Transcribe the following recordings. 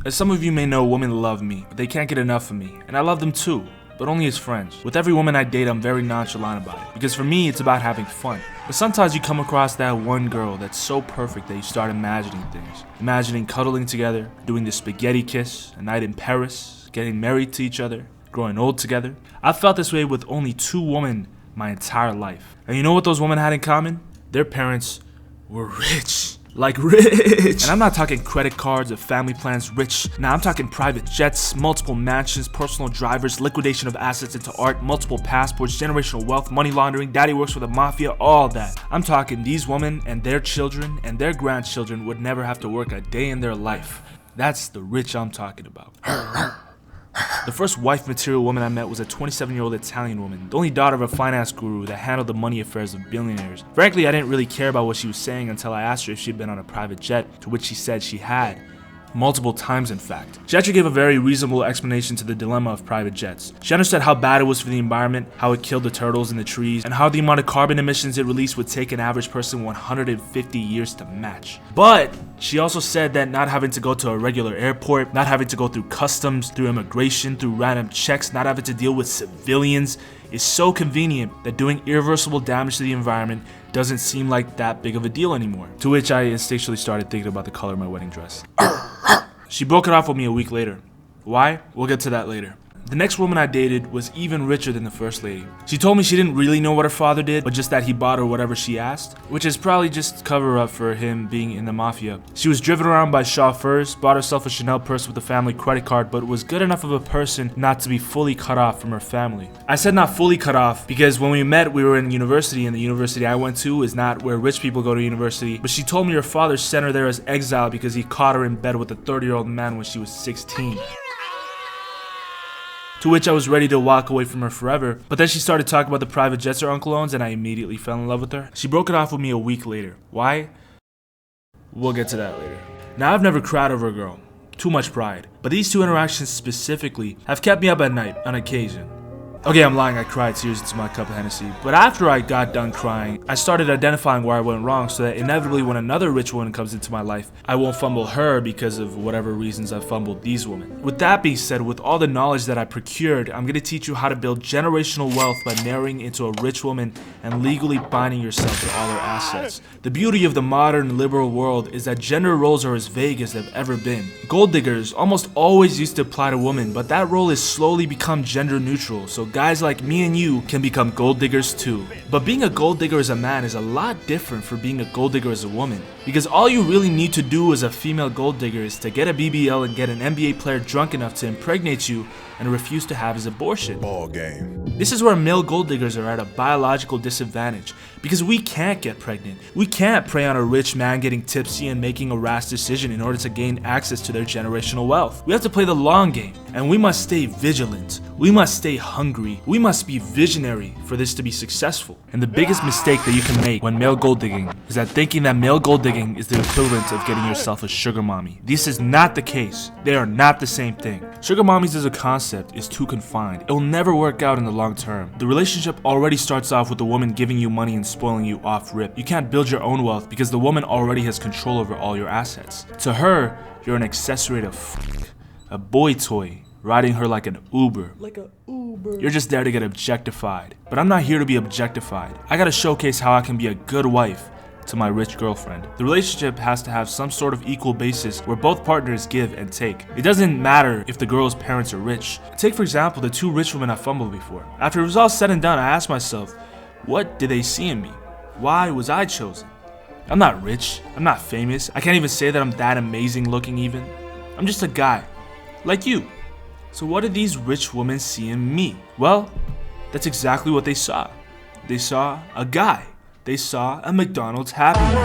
As some of you may know, women love me, but they can't get enough of me, and I love them too, but only as friends. With every woman I date, I'm very nonchalant about it, because for me, it's about having fun. But sometimes you come across that one girl that's so perfect that you start imagining things. Imagining cuddling together, doing the spaghetti kiss, a night in Paris, getting married to each other, growing old together. I've felt this way with only 2 women my entire life. And you know what those women had in common? Their parents were rich. Like rich. And I'm not talking credit cards or family plans rich. Nah, I'm talking private jets, multiple mansions, personal drivers, liquidation of assets into art, multiple passports, generational wealth, money laundering, daddy works for the mafia, all that. I'm talking these women and their children and their grandchildren would never have to work a day in their life. That's the rich I'm talking about. The first wife material woman I met was a 27-year-old Italian woman, the only daughter of a finance guru that handled the money affairs of billionaires. Frankly, I didn't really care about what she was saying until I asked her if she'd been on a private jet, to which she said she had. Multiple times, in fact. She actually gave a very reasonable explanation to the dilemma of private jets. She understood how bad it was for the environment, how it killed the turtles in the trees, and how the amount of carbon emissions it released would take an average person 150 years to match. But she also said that not having to go to a regular airport, not having to go through customs, through immigration, through random checks, not having to deal with civilians is so convenient that doing irreversible damage to the environment doesn't seem like that big of a deal anymore. To which I instinctually started thinking about the color of my wedding dress. She broke it off with me a week later. Why? We'll get to that later. The next woman I dated was even richer than the first lady. She told me she didn't really know what her father did, but just that he bought her whatever she asked, which is probably just cover up for him being in the mafia. She was driven around by chauffeurs, bought herself a Chanel purse with a family credit card, but was good enough of a person not to be fully cut off from her family. I said not fully cut off because when we met, we were in university, and the university I went to is not where rich people go to university, but she told me her father sent her there as exile because he caught her in bed with a 30-year-old man when she was 16. To which I was ready to walk away from her forever, but then she started talking about the private jets her uncle owns and I immediately fell in love with her. She broke it off with me a week later. Why? We'll get to that later. Now, I've never cried over a girl. Too much pride. But these 2 interactions specifically have kept me up at night on occasion. Okay, I'm lying, I cried tears into my cup of Hennessy. But after I got done crying, I started identifying where I went wrong so that inevitably when another rich woman comes into my life, I won't fumble her because of whatever reasons I fumbled these women. With that being said, with all the knowledge that I procured, I'm going to teach you how to build generational wealth by marrying into a rich woman and legally binding yourself to all her assets. The beauty of the modern liberal world is that gender roles are as vague as they've ever been. Gold diggers almost always used to apply to women, but that role has slowly become gender neutral, so guys like me and you can become gold diggers too. But being a gold digger as a man is a lot different from being a gold digger as a woman, because all you really need to do as a female gold digger is to get a BBL and get an NBA player drunk enough to impregnate you and refuse to have his abortion. Ball game. This is where male gold diggers are at a biological disadvantage, because we can't get pregnant. We can't prey on a rich man getting tipsy and making a rash decision in order to gain access to their generational wealth. We have to play the long game, and we must stay vigilant. We must stay hungry. We must be visionary for this to be successful. And the biggest mistake that you can make when male gold digging is that thinking that male gold digging is the equivalent of getting yourself a sugar mommy. This is not the case. They are not the same thing. Sugar mommies as a concept is too confined. It will never work out in the long term. The relationship already starts off with the woman giving you money and spoiling you off rip. You can't build your own wealth because the woman already has control over all your assets. To her, you're an accessory to a boy toy, riding her like an Uber. You're just there to get objectified. But I'm not here to be objectified. I gotta showcase how I can be a good wife to my rich girlfriend. The relationship has to have some sort of equal basis where both partners give and take. It doesn't matter if the girl's parents are rich. Take for example the 2 rich women I fumbled before. After it was all said and done, I asked myself, what did they see in me? Why was I chosen? I'm not rich. I'm not famous. I can't even say that I'm that amazing looking even. I'm just a guy, like you. So what did these rich women see in me? Well, that's exactly what they saw. They saw a guy. They saw a McDonald's Happy Meal.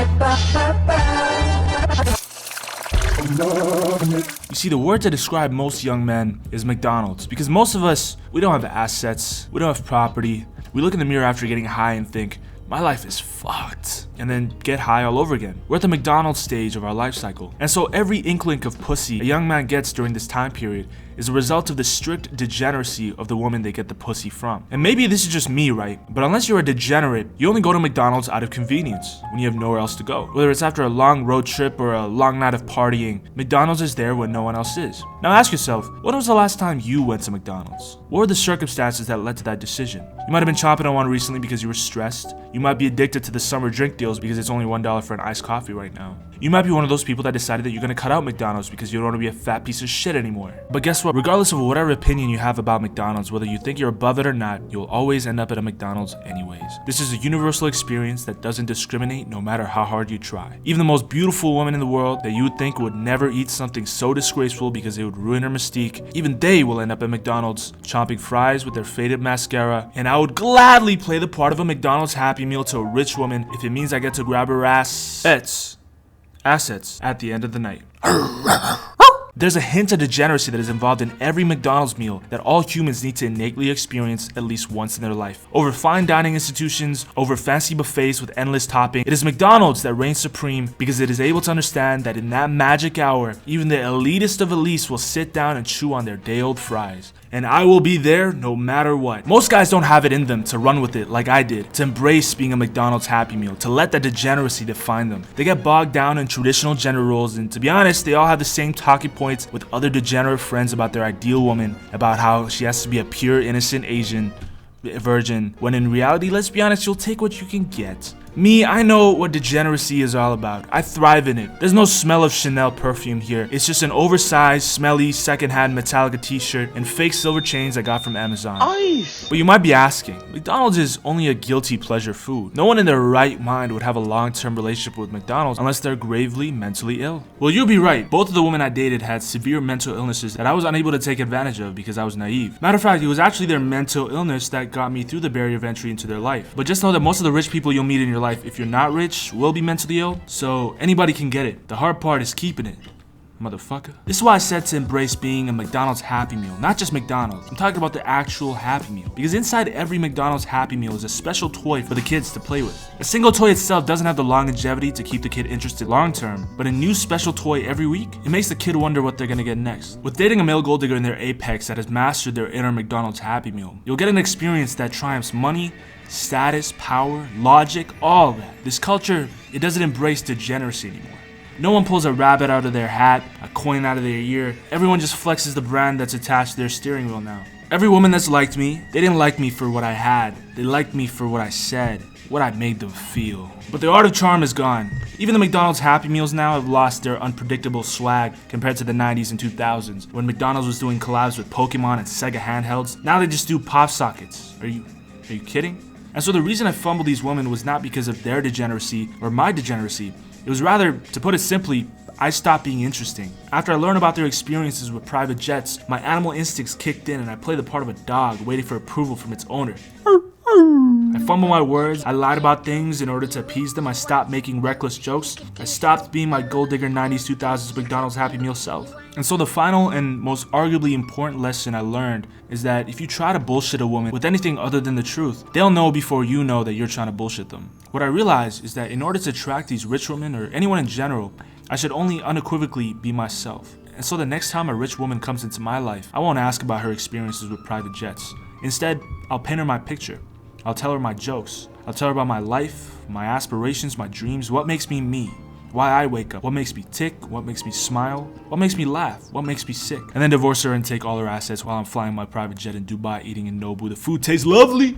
You see, the word to describe most young men is McDonald's, because most of us, we don't have assets, we don't have property. We look in the mirror after getting high and think, my life is fucked, and then get high all over again. We're at the McDonald's stage of our life cycle. And so every inkling of pussy a young man gets during this time period is a result of the strict degeneracy of the woman they get the pussy from. And maybe this is just me, right? But unless you're a degenerate, you only go to McDonald's out of convenience when you have nowhere else to go. Whether it's after a long road trip or a long night of partying, McDonald's is there when no one else is. Now ask yourself, when was the last time you went to McDonald's? What were the circumstances that led to that decision? You might have been chomping on one recently because you were stressed. You might be addicted to the summer drink deals because it's only $1 for an iced coffee right now. You might be one of those people that decided that you're gonna cut out McDonald's because you don't want to be a fat piece of shit anymore. But guess what? Regardless of whatever opinion you have about McDonald's, whether you think you're above it or not, you'll always end up at a McDonald's anyways. This is a universal experience that doesn't discriminate no matter how hard you try. Even the most beautiful woman in the world that you would think would never eat something so disgraceful because it would ruin her mystique, even they will end up at McDonald's chomping fries with their faded mascara. And I would gladly play the part of a McDonald's Happy Meal to a rich woman if it means I get to grab her assets at the end of the night. There's a hint of degeneracy that is involved in every McDonald's meal that all humans need to innately experience at least once in their life. Over fine dining institutions, over fancy buffets with endless topping, it is McDonald's that reigns supreme because it is able to understand that in that magic hour, even the elitist of elites will sit down and chew on their day-old fries. And I will be there no matter what. Most guys don't have it in them to run with it like I did, to embrace being a McDonald's Happy Meal, to let that degeneracy define them. They get bogged down in traditional gender roles, and to be honest, they all have the same talking points with other degenerate friends about their ideal woman, about how she has to be a pure, innocent Asian virgin, when in reality, let's be honest, you'll take what you can get. Me, I know what degeneracy is all about. I thrive in it. There's no smell of Chanel perfume here. It's just an oversized, smelly, secondhand Metallica t-shirt and fake silver chains I got from Amazon. Ice. But you might be asking, McDonald's is only a guilty pleasure food. No one in their right mind would have a long-term relationship with McDonald's unless they're gravely mentally ill. Well, you'll be right. Both of the women I dated had severe mental illnesses that I was unable to take advantage of because I was naive. Matter of fact, it was actually their mental illness that got me through the barrier of entry into their life. But just know that most of the rich people you'll meet in your life, if you're not rich, will be mentally ill, so anybody can get it. The hard part is keeping it, motherfucker. This is why I said to embrace being a McDonald's Happy Meal, not just McDonald's. I'm talking about the actual Happy Meal, because inside every McDonald's Happy Meal is a special toy for the kids to play with. A single toy itself doesn't have the longevity to keep the kid interested long term, but a new special toy every week, it makes the kid wonder what they're gonna get next. With dating a male gold digger in their apex that has mastered their inner McDonald's Happy Meal, you'll get an experience that triumphs money, status, power, logic, all that. This culture, it doesn't embrace degeneracy anymore. No one pulls a rabbit out of their hat, a coin out of their ear. Everyone just flexes the brand that's attached to their steering wheel now. Every woman that's liked me, they didn't like me for what I had. They liked me for what I said, what I made them feel. But the art of charm is gone. Even the McDonald's Happy Meals now have lost their unpredictable swag compared to the 90s and 2000s, when McDonald's was doing collabs with Pokemon and Sega handhelds. Now they just do pop sockets. Are you kidding? And so the reason I fumbled these women was not because of their degeneracy or my degeneracy. It was rather, to put it simply, I stopped being interesting. After I learned about their experiences with private jets, my animal instincts kicked in and I played the part of a dog waiting for approval from its owner. I fumbled my words, I lied about things in order to appease them, I stopped making reckless jokes, I stopped being my gold digger 90s 2000s McDonald's Happy Meal self. And so the final and most arguably important lesson I learned is that if you try to bullshit a woman with anything other than the truth, they'll know before you know that you're trying to bullshit them. What I realized is that in order to attract these rich women or anyone in general, I should only unequivocally be myself. And so the next time a rich woman comes into my life, I won't ask about her experiences with private jets. Instead, I'll paint her my picture. I'll tell her my jokes. I'll tell her about my life, my aspirations, my dreams, what makes me me. Why I wake up, what makes me tick, what makes me smile, what makes me laugh, what makes me sick. And then divorce her and take all her assets while I'm flying my private jet in Dubai, eating in Nobu. The food tastes lovely!